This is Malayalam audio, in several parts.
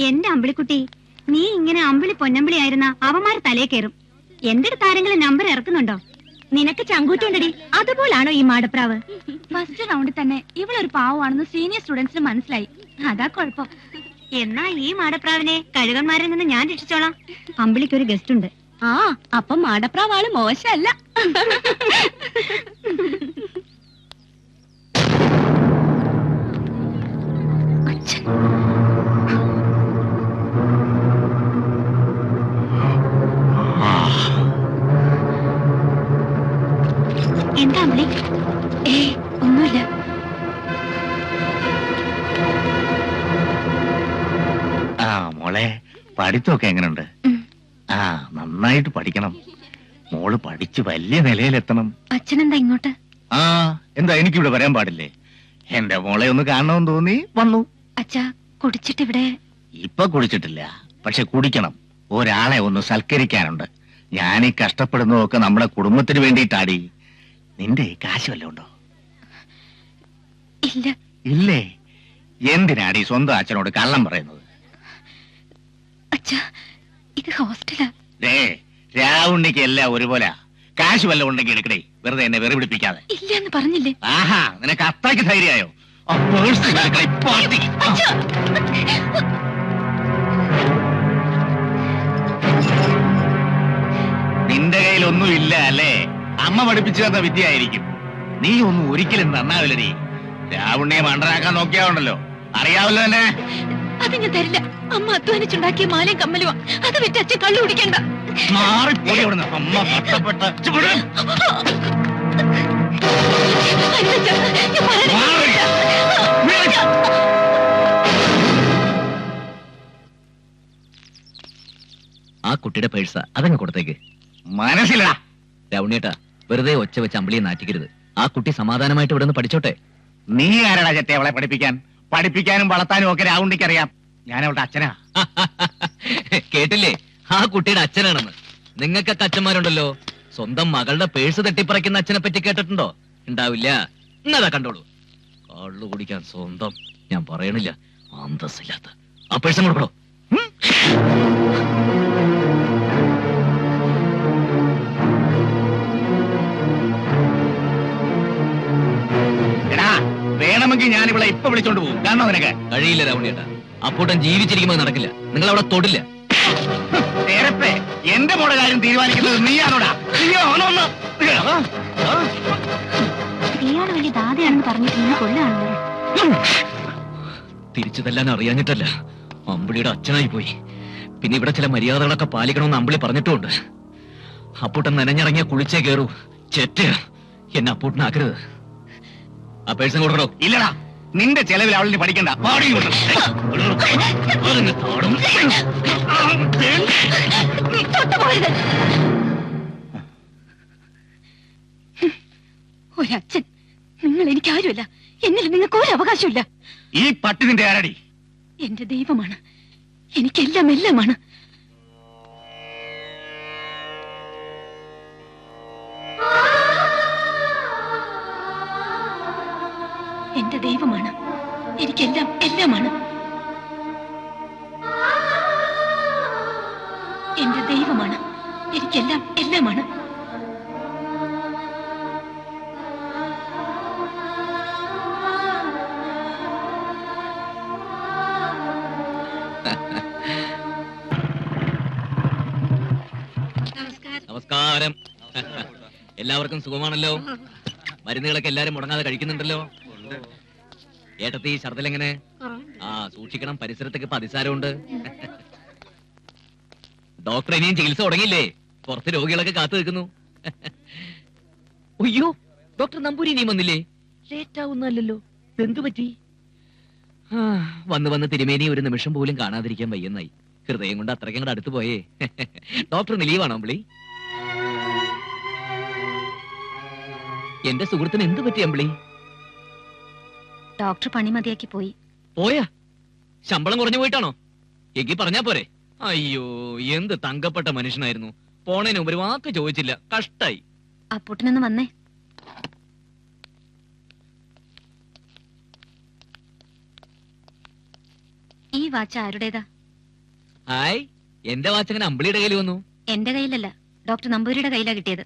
എന്റെ അമ്പിളിക്കുട്ടി, നീ ഇങ്ങനെ അമ്പിളി പൊന്നമ്പിളി ആയിരുന്ന അവന്മാർ തലേ കയറും. എന്റെ അടുത്ത് ആരെങ്കിലും നമ്പർ ഇറക്കുന്നുണ്ടോ? നിനക്ക് ചങ്കൂറ്റുണ്ടടി. അതുപോലാണോ ഈ മാടപ്രാവ്? ഫസ്റ്റ് റൗണ്ടിൽ തന്നെ ഇവളൊരു പാവമാണെന്ന് സീനിയർ സ്റ്റുഡൻസിന് മനസ്സിലായി. അതാ കുഴപ്പം. എന്നാ ഈ മാടപ്രാവിനെ കഴുകന്മാരിൽ നിന്ന് ഞാൻ രക്ഷിച്ചോളാം. അമ്പിളിക്കൊരു ഗസ്റ്റ് ഉണ്ട്. ആ, അപ്പം മാടപ്രാവാള് മോശമല്ല. എന്താ അമ്പിളി? ഒന്നുമില്ല. മോളെ, പഠിത്തമൊക്കെ എങ്ങനെയുണ്ട്? നന്നായിട്ട് പഠിക്കണം. മോള് പഠിച്ച് വലിയ നിലയിലെത്തണം. അച്ഛനെന്താ ഇങ്ങോട്ട്? എന്താ എനിക്കിവിടെ വരാൻ പാടില്ലേ? എന്റെ മോളെ ഒന്ന് കാണണമെന്ന് തോന്നി വന്നു. അച്ഛാ, കുടിച്ചിട്ടിവിടെ? ഇപ്പൊ കുടിച്ചിട്ടില്ല, പക്ഷെ കുടിക്കണം. ഒരാളെ ഒന്ന് സൽക്കരിക്കാനുണ്ട്. ഞാനീ കഷ്ടപ്പെടുന്നതൊക്കെ നമ്മുടെ കുടുംബത്തിന് വേണ്ടിയിട്ടാടി. നിന്റെ കാശ് വല്ലതും ഉണ്ടോ? ഇല്ല. ഇല്ലേ? എന്തിനാടി സ്വന്തം അച്ഛനോട് കള്ളം പറയുന്നത്? അച്ഛാ, ഇത് ഹോസ്റ്റലാ. രാവുണ്ണിക്ക് എല്ലാം ഒരുപോലെ. കാശ് വല്ലതും ഉണ്ടെങ്കിൽ എടുക്കണേ, വെറുതെ എന്നെ വെറു പിടിപ്പിക്കാതെ. ഇല്ലെന്ന് പറഞ്ഞില്ലേ? ആഹാ, നിനക്ക് അത്രയ്ക്ക് ധൈര്യമായോ? നിന്റെ കയ്യിലൊന്നും ഇല്ല അല്ലേ? അമ്മ പഠിപ്പിച്ചു തന്ന വിദ്യയായിരിക്കും. നീ ഒന്നും ഒരിക്കലും നന്നാവില്ലടി. രാവുണ്ണിയെ മണ്ടനാക്കാൻ നോക്കിയാവുണ്ടല്ലോ, അറിയാവല്ലോ തന്നെ. അത് ഞാൻ തരില്ല. അമ്മ അധ്വാനിച്ചുണ്ടാക്കിയ മാലയും കമ്മലുവാ. അത് വിറ്റ് അച്ഛൻ കള്ളു കുടിക്കണ്ട. മാറിപ്പോയി അവിടുന്ന്. അമ്മ കഷ്ടപ്പെട്ട് ആ കുട്ടിയുടെ പേഴ്സ അതങ്ങ് കൊടുത്തേക്ക്. മനസ്സിലാ രൗണിയേട്ടാ, വെറുതെ ഒച്ച വെച്ച് അമ്പിളിയെ നാറ്റിക്കരുത്. ആ കുട്ടി സമാധാനമായിട്ട് ഇവിടെ നിന്ന് പഠിച്ചോട്ടെ. നീ ആരാടാ ചെത്തെ അവളെ പഠിപ്പിക്കാൻ? പഠിപ്പിക്കാനും വളർത്താനും ഒക്കെ രാവുണ്ണിക്ക് അറിയാം. ഞാൻ അവളുടെ അച്ഛനാ. കേട്ടില്ലേ, ആ കുട്ടിയുടെ അച്ഛനാണെന്ന്. നിങ്ങൾക്കൊക്കെ അച്ഛന്മാരുണ്ടല്ലോ. സ്വന്തം മകളുടെ പേഴ്സ് തട്ടിപ്പറിക്കുന്ന അച്ഛനെ പറ്റി കേട്ടിട്ടുണ്ടോ? ഉണ്ടാവില്ല. എന്നതാ കണ്ടോളൂ. കള്ളു കുടിക്കാൻ സ്വന്തം. ഞാൻ പറയണില്ല, അന്തസ്സില്ലാത്ത. ആ പേഴ്സ് കൊടുക്കണോ? വേണമെങ്കിൽ ഞാൻ ഇവിടെ ഇപ്പൊ വിളിച്ചോണ്ട് പോകും. കാണോ നിനക്ക്? കഴിയില്ല രാവണിയേട്ടാ. അപ്പൂട്ടൻ ജീവിച്ചിരിക്കുമ്പോൾ നടക്കില്ല. നിങ്ങൾ അവിടെ തൊടില്ല. നേരത്തെ എന്റെ മോടെ കാര്യം തീരുമാനിക്കുന്നത് നീയാണോടാ? ഇയാള് വലിയ ദാതയാണെന്ന് പറഞ്ഞിട്ട് ഇന്ന് കൊല്ലാണല്ലോ. തിരിച്ചു തല്ലാൻ അറിയാഞ്ഞിട്ടല്ല, അമ്പിളിയുടെ അച്ഛനായി പോയി. പിന്നെ ഇവിടെ ചില മര്യാദകളൊക്കെ പാലിക്കണമെന്ന് അമ്പിളി പറഞ്ഞിട്ടുമുണ്ട്. അപ്പൂട്ടൻ നനഞ്ഞിറങ്ങിയ കുളിച്ചേ കയറൂ. ചെറ്റ എന്നെ അപ്പൂട്ടനാക്കരുത്. ആ പേഴ്സൺ കൊടുക്കണോ? ഇല്ലടാ, നിന്റെ ചെലവിൽ അവളിന് പഠിക്കണ്ട. ഒരച്ഛൻ, നിങ്ങൾ എനിക്കാരുമല്ല. എന്നിൽ നിങ്ങൾക്ക് ഒരു അവകാശമില്ല. ഈ പട്ടി നിന്റെ ആരടി? എന്റെ ദൈവമാണ്. എനിക്കെല്ലാം എല്ലാമാണ്. എന്റെ ദൈവമാണ്. എനിക്കെല്ലാം എല്ലാമാണ്. എന്റെ ദൈവമാണ്. എനിക്കെല്ലാം എല്ലാമാണ്. നമസ്കാരം. എല്ലാവർക്കും സുഖമാണല്ലോ? മരുന്നുകളൊക്കെ എല്ലാരും മുടങ്ങാതെ കഴിക്കുന്നുണ്ടല്ലോ? ഏട്ടത്തി ഛർദ്ദലെങ്ങനെ? സൂക്ഷിക്കണം, പരിസരത്തൊക്കെ അതിസാരമുണ്ട്. ഡോക്ടർ ഇനിയും ചികിത്സ തുടങ്ങിയില്ലേ? പുറത്ത് രോഗികളൊക്കെ കാത്തു നിൽക്കുന്നു. അയ്യോ, ഡോക്ടർ നമ്പൂരി ഇനിയും വന്നില്ലേ? ലേറ്റ് ആവുന്നല്ലോ. എന്തു പറ്റി? വന്ന് വന്ന് തിരുമേനി ഒരു നിമിഷം പോലും കാണാതിരിക്കാൻ വയ്യെന്നായി. ഹൃദയം കൊണ്ട് അത്രയ്ക്ക് അങ്ങോട്ട് അടുത്ത് പോയേ. ഡോക്ടറിന് ലീവാണോ അമ്പിളി? എന്റെ സുഹൃത്തിന് എന്ത് പറ്റി അമ്പിളി? ഡോക്ടർ പണി മതിയാക്കി പോയി. പോയാ? ശമ്പളം കുറഞ്ഞു പോയിട്ടാണോ? എങ്കിൽ പറഞ്ഞാ പോരെ. അയ്യോ, എന്ത് തങ്കപ്പെട്ട മനുഷ്യനായിരുന്നു. പോണേന് ഒരു വാക്ക് ചോദിച്ചില്ല. കഷ്ടായി. അപ്പൂട്ടനൊന്ന് വന്നേ. ഈ വാച്ച് ആരുടേതാ? ഹായ്, എന്റെ വാച്ചങ്ങനെ അമ്പിളിയുടെ കയ്യിൽ വന്നു. എന്റെ കയ്യിലല്ല, ഡോക്ടർ നമ്പൂരിയുടെ കയ്യിലാ കിട്ടിയത്.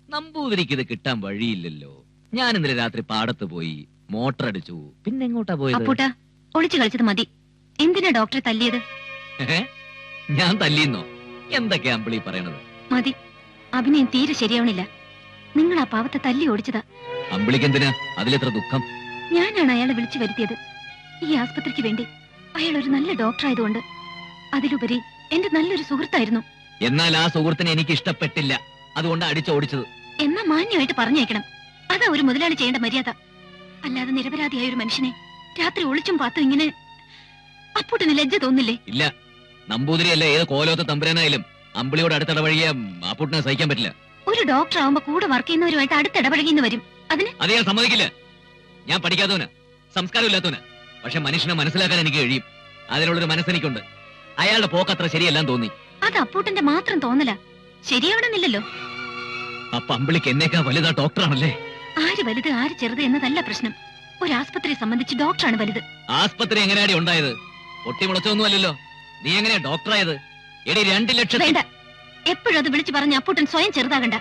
നമ്പൂതിരിക്ക് ഇത് കിട്ടാൻ വഴിയില്ലല്ലോ. ഞാൻ ഇന്നലെ രാത്രി പാടത്ത് പോയി മോട്ടർ അടിച്ചു. പിന്നെ എങ്ങോട്ടാ പോയത്? അപ്പൂട്ടാ, ഒളിച്ചു കളിച്ചത് മതി. എന്തിനാ ഡോക്ടറെ തല്ലിയത്? ഞാൻ തല്ലിന്നോ? എന്തൊക്കെയാ അമ്പിളി പറയണത്? മതി, അഭിനയം തീരെ ശരിയാവണില്ല. നിങ്ങൾ ആ പാവത്തെ തല്ലി ഓടിച്ചതാ. അമ്പിളിക്ക് എന്തിനാ അതിലെത്ര ദുഃഖം? ഞാനാണ് അയാളെ വിളിച്ചു വരുത്തിയത് ഈ ആസ്പത്രിക്ക് വേണ്ടി. അയാൾ ഒരു നല്ല ഡോക്ടർ ആയതുകൊണ്ട്. അതിലുപരി എന്റെ നല്ലൊരു സുഹൃത്തായിരുന്നു. എന്നാൽ ആ സുഹൃത്തിനെ എനിക്ക് ഇഷ്ടപ്പെട്ടില്ല, അതുകൊണ്ട് അടിച്ചോടിച്ചത്. എന്നാ മാന്യമായിട്ട് പറഞ്ഞേക്കണം. അതാ ഒരു മുതലാളി ചെയ്യേണ്ട മര്യാദ. അല്ലാതെ നിരപരാധിയായ ഒരു മനുഷ്യനെ രാത്രി ഒളിച്ചും പാത്തും ഇങ്ങനെ. അപ്പൂട്ടന് ലജ്ജ തോന്നില്ലേ? ഇല്ല, നമ്പൂതിരിയല്ല ഏത് കോലോത്ത തമ്പുരാനായാലും അമ്പിളിയോട് അടുത്തിടപഴകിയ അപ്പൂട്ടിനെ സഹിക്കാൻ പറ്റില്ല. ഒരു ഡോക്ടർ ആവുമ്പോ കൂടെ വർക്ക് ചെയ്യുന്നവരുമായിട്ട് അടുത്തിടപഴകിന്ന് വരും. അതിന് അത് ഞാൻ സമ്മതിക്കില്ല. ഞാൻ പഠിക്കാത്തവന്, സംസ്കാരമില്ലാത്തവന്, പക്ഷെ മനുഷ്യനെ മനസ്സിലാക്കാൻ എനിക്ക് കഴിയും. അതിനുള്ളൊരു മനസ്സെനിക്കുണ്ട്. അയാളുടെ പോക്കത്ര ശരിയല്ലാന്ന് തോന്നി. അത് അപ്പൂട്ടന്റെ മാത്രം തോന്നല, ശരിയാവണമെന്നില്ലല്ലോ. അപ്പൊ അമ്പിളിക്ക് എന്നേക്കാ വലുതാ ഡോക്ടറാണല്ലേ? ആര് വലുത് ആര് ചെറുത് എന്നതല്ല പ്രശ്നം. ഒരു ആസ്പത്രിയെ സംബന്ധിച്ച് ഡോക്ടറാണ് വലുത്. ആസ്പത്രി എങ്ങനെയാടി ഉണ്ടായത്? പൊട്ടിമുളച്ചൊന്നുമല്ലല്ലോ. നീ എങ്ങനെയാ ഡോക്ടറായത്? എടി 2 ലക്ഷം. വേണ്ട, എപ്പോഴും അത് വിളിച്ചു പറഞ്ഞ് അപ്പൂട്ടൻ സ്വയം ചെറുതാകണ്ട.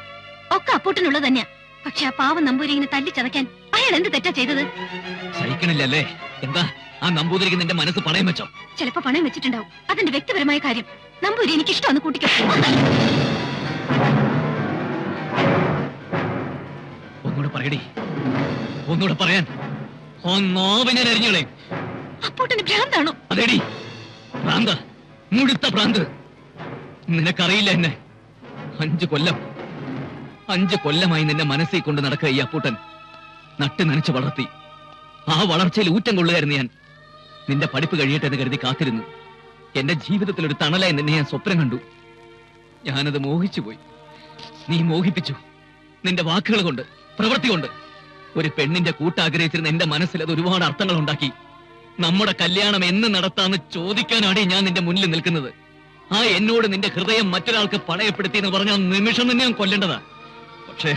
ഒക്കെ അപ്പൂട്ടനുള്ളത് തന്നെയാ. പക്ഷെ ആ പാവം നമ്പൂരി ഇങ്ങനെ തല്ലി ചതയ്ക്കാൻ അയാൾ എന്ത് തെറ്റാ ചെയ്തത്? സഹിക്കണില്ലല്ലേ? എന്താ ആ നമ്പൂതിരിക്ക് നിന്റെ മനസ്സ് പണയം വെച്ചോ? ചിലപ്പോ പണയം വെച്ചിട്ടുണ്ടാവും. അതെന്റെ വ്യക്തിപരമായ കാര്യം. നമ്പൂരി എനിക്ക് ഇഷ്ടമെന്ന് കൂട്ടിക്കോ. ഒന്നുകൂടെ പറയടി, ഒന്നുകൂടെ പറയാൻ. ഒന്നോവിനെ അരിഞ്ഞോളെ. അപ്പൂട്ടന് ഭ്രാന്താണോ? അതേടി, ഭ്രാന്ത്, മുഴുത്ത ഭ്രാന്ത്. നിനക്കറിയില്ല എന്നെ. 5 കൊല്ലമായി നിന്നെ മനസ്സിൽ കൊണ്ട് നടക്കുക ഈ അപ്പൂട്ടൻ. നട്ട് നനച്ച് വളർത്തി. ആ വളർച്ചയിൽ ഊറ്റം കൊള്ളുകയായിരുന്നു ഞാൻ. നിന്റെ പഠിപ്പ് കഴിയട്ടെ എന്ന് കരുതി കാത്തിരുന്നു. എന്റെ ജീവിതത്തിൽ ഒരു തണലായി നിന്നെ ഞാൻ സ്വപ്നം കണ്ടു. ഞാനത് മോഹിച്ചുപോയി. നീ മോഹിപ്പിച്ചു. നിന്റെ വാക്കുകൾ കൊണ്ട്, പ്രവൃത്തി കൊണ്ട്. ഒരു പെണ്ണിന്റെ കൂട്ടാഗ്രഹിച്ചിരുന്ന എന്റെ മനസ്സിൽ അത് ഒരുപാട് അർത്ഥങ്ങൾ ഉണ്ടാക്കി. നമ്മുടെ കല്യാണം എന്ന് നടത്താന്ന് ചോദിക്കാനാണ് ഞാൻ നിന്റെ മുന്നിൽ നിൽക്കുന്നത്. ആ എന്നോട് നിന്റെ ഹൃദയം മറ്റൊരാൾക്ക് പണയപ്പെടുത്തി എന്ന് പറഞ്ഞ നിമിഷം തന്നെ ഞാൻ കൊല്ലേണ്ടതാ. പക്ഷേ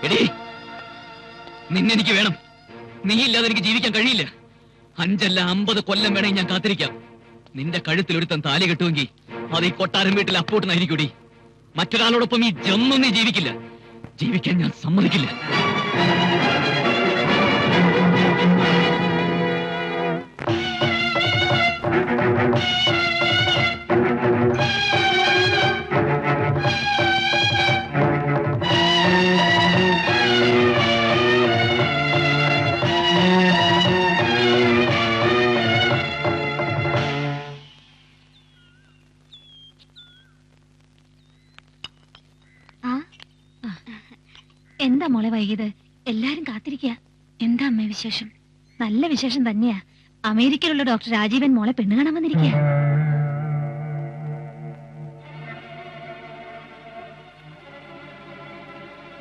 എടീ, നിന്നെനിക്ക് വേണം. നീ ഇല്ലാതെ എനിക്ക് ജീവിക്കാൻ കഴിയില്ല. 5 അല്ല 50 കൊല്ലം വേണമെങ്കിൽ ഞാൻ കാത്തിരിക്കാം. നിന്റെ കഴുത്തിൽ ഒരുത്തൻ താലി കെട്ടുമെങ്കിൽ അത് ഈ കൊട്ടാരം വീട്ടിൽ അപ്പൂട്ടനായിരിക്കൂടി. മറ്റൊരാളോടൊപ്പം ഈ ജന്മം നീ ജീവിക്കില്ല. ജീവിക്കാൻ ഞാൻ സമ്മതിക്കില്ല. എന്താ മോളെ വൈകിയത്? എല്ലാരും കാത്തിരിക്കുക. എന്താ അമ്മ വിശേഷം? നല്ല വിശേഷം തന്നെയാ. അമേരിക്കയിലുള്ള ഡോക്ടർ രാജീവൻ മോളെ പെണ്ണ് കാണാൻ വന്നിരിക്കുക.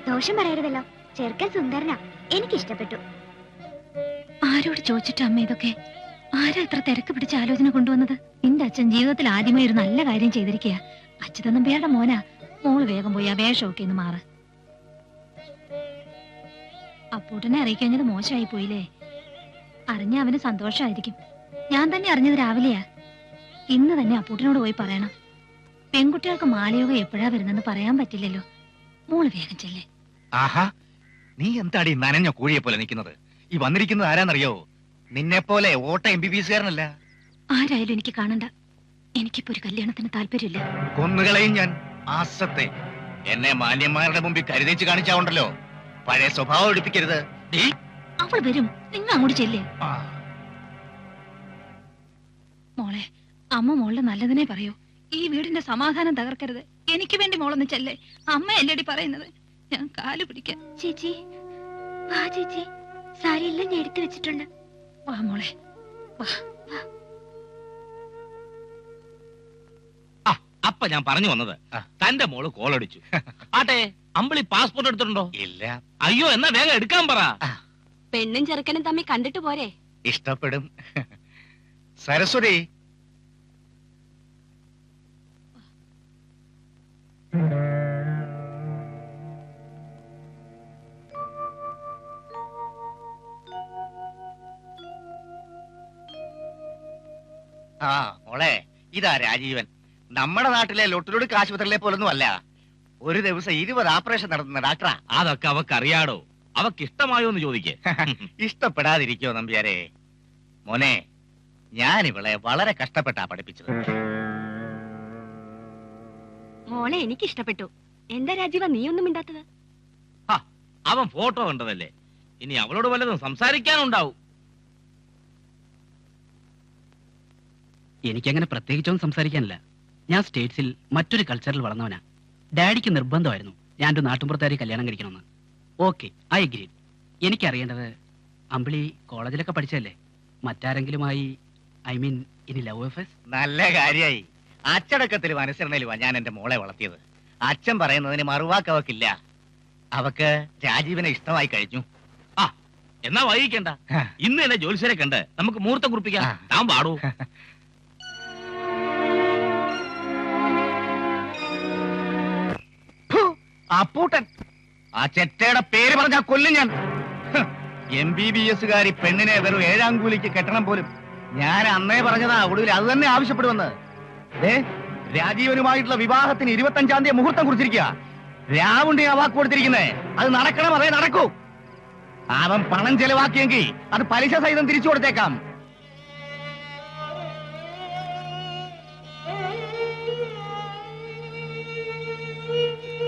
ദോഷം പറയരുതല്ലോ, ചെറുക്കൻ സുന്ദരനാ, എനിക്കിഷ്ടപ്പെട്ടു. ആരോട് ചോദിച്ചിട്ട് അമ്മ ഇതൊക്കെ? ആരാ ഇത്ര തിരക്ക് പിടിച്ച ആലോചന കൊണ്ടുവന്നത്? നിന്റെ അച്ഛൻ ജീവിതത്തിൽ ആദ്യമായി ഒരു നല്ല കാര്യം ചെയ്തിരിക്കുക. അച്യുതൻ നമ്പ്യാരുടെ മോനാ. മോള് വേഗം പോയി ആ വേഷമൊക്കെ ഒന്ന് മാറ്. അപ്പൂട്ടനെ അറിയിക്കഴിഞ്ഞത് മോശമായി പോയില്ലേ? അറിഞ്ഞ അവന് സന്തോഷമായിരിക്കും. ഞാൻ തന്നെ അറിഞ്ഞത് രാവിലെയാ. ഇന്ന് തന്നെ അപ്പൂട്ടനോട് പോയി പറയണം. പെൺകുട്ടികൾക്ക് മാലയോഗം എപ്പോഴാ വരുന്നെന്ന് പറയാൻ പറ്റില്ലല്ലോ. മോള് വേഗം ചെല്ലേ. ആഹാ, നീ എന്താടി നനഞ്ഞ കോഴിയെ പോലെ നിൽക്കുന്നത്? ഈ വന്നിരിക്കുന്നത് ആരാന്നറിയോ? നിന്നെ പോലെ ഓട്ട MBBS കാരനല്ല. ആരായാലും എനിക്ക് കാണണ്ട. എനിക്കിപ്പോ ഒരു കല്യാണത്തിന് താല്പര്യമില്ല. കൊന്നുകളയും ഞാൻ. ആസത്തെ എന്നെ മാന്യന്മാരുടെ മുമ്പിൽ കരുതേച്ച് കാണിച്ചാവുണ്ടല്ലോ. പഴയ സ്വഭാവം എടുപ്പിക്കരുത്. അവൾ വരും, നിങ്ങൾ അങ്ങോട്ട് ചെല്ലേ. മോളെ, അമ്മ മോളുടെ നല്ലതിനെ പറയൂ. ഈ വീടിന്റെ സമാധാനം തകർക്കരുത്. എനിക്ക് വേണ്ടി മോളൊന്ന് ചെല്ലേ. അമ്മ അല്ലേടി പറയുന്നത്. ഞാൻ കാല് പിടിക്കാം. ചേച്ചി വാ, ചേച്ചി സാരി എല്ലാം ഞാൻ എടുത്തു വെച്ചിട്ടുണ്ട്. വാ മോളെ, വാ. അപ്പൊ ഞാൻ പറഞ്ഞു വന്നത്, തന്റെ മോള് കോളടിച്ചു. ആട്ടെ, അമ്പിളി പാസ്പോർട്ട് എടുത്തിട്ടുണ്ടോ? ഇല്ല. അയ്യോ, എന്നാ വേഗം എടുക്കാൻ പറ. പെണ്ണും ചെറുക്കനും തമ്മിൽ കണ്ടിട്ട് പോരെ? ഇഷ്ടപ്പെടും. സരസ്വതി, ആ മോളെ, ഇതാ രാജീവൻ. നമ്മുടെ നാട്ടിലെ ലൊട്ടിലൊടുക്ക് ആശുപത്രിയിലെ പോലൊന്നും അല്ല. ഒരു ദിവസം 20 ഓപ്പറേഷൻ നടത്തുന്ന ഡാക്ടറാ. അതൊക്കെ അവക്കറിയാടോ. അവക്ക് ഇഷ്ടമായോ എന്ന് ചോദിക്കേ. ഇഷ്ടപ്പെടാതിരിക്കോ നമ്പ്യാരെ? മോനെ, ഞാൻ ഇവളെ വളരെ കഷ്ടപ്പെട്ടാ പഠിപ്പിച്ചത്. മോളെ എനിക്ക് ഇഷ്ടപ്പെട്ടു. എന്താ രാജീവ നീ ഒന്നും മിണ്ടാത്തത്? അവൻ ഫോട്ടോ കണ്ടതല്ലേ, ഇനി അവളോട് വല്ലതും സംസാരിക്കാനുണ്ടാവും. എനിക്കങ്ങനെ പ്രത്യേകിച്ചൊന്നും സംസാരിക്കാനില്ല. ഞാൻ സ്റ്റേറ്റ്സിൽ മറ്റൊരു കൾച്ചറിൽ വളർന്നവനാ. ഡാഡിക്ക് നിർബന്ധമായിരുന്നു ഞാൻ ഒരു നാട്ടുമ്പുറത്താരി കല്യാണം കഴിക്കണമെന്ന്. Okay, I agree. എനിക്കറിയേണ്ടത്, അമ്പിളി കോളേജിലൊക്കെ പഠിച്ചതല്ലേ, മറ്റാരെങ്കിലുമായി, ഐ മീൻ ഇനി ലവ് അഫേഴ്സ്? നല്ല കാര്യായി. അച്ചടക്കത്തിലും അനുസരണയിലുമാ ഞാൻ എന്റെ മോളെ വളർത്തിയത്. അച്ഛൻ പറയുന്നതിന് മറുവാക്ക് അവക്കില്ല. അവക്ക് രാജീവനെ ഇഷ്ടമായി കഴിഞ്ഞു. എന്നാ വൈകിക്കണ്ട, ഇന്ന് തന്നെ ജോലിസരെ കണ്ട് നമുക്ക് മുഹൂർത്തം കുറിപ്പിക്കാം. താൻ പാടൂ. അപ്പൂട്ടൻ, ആ ചെറ്റയുടെ പേര് പറഞ്ഞാ കൊല്ലും ഞാൻ. MBBS പെണ്ണിനെ വെറും 7-ാം കൂലിക്ക് കെട്ടണം പോലും. ഞാൻ അന്നേ പറഞ്ഞതാ, ഒടുവിൽ അത് തന്നെ ആവശ്യപ്പെടുമെന്ന്. രാജീവനുമായിട്ടുള്ള വിവാഹത്തിന് 25-ാം തീയതി മുഹൂർത്തം കുറിച്ചിരിക്കുക. രാവുണ്ടി ആ വാക്ക് കൊടുത്തിരിക്കുന്നേ, അത് നടക്കണം, അതേ നടക്കൂ. അവൻ പണം ചെലവാക്കിയെങ്കിൽ അത് പലിശ സഹിതം തിരിച്ചു കൊടുത്തേക്കാം.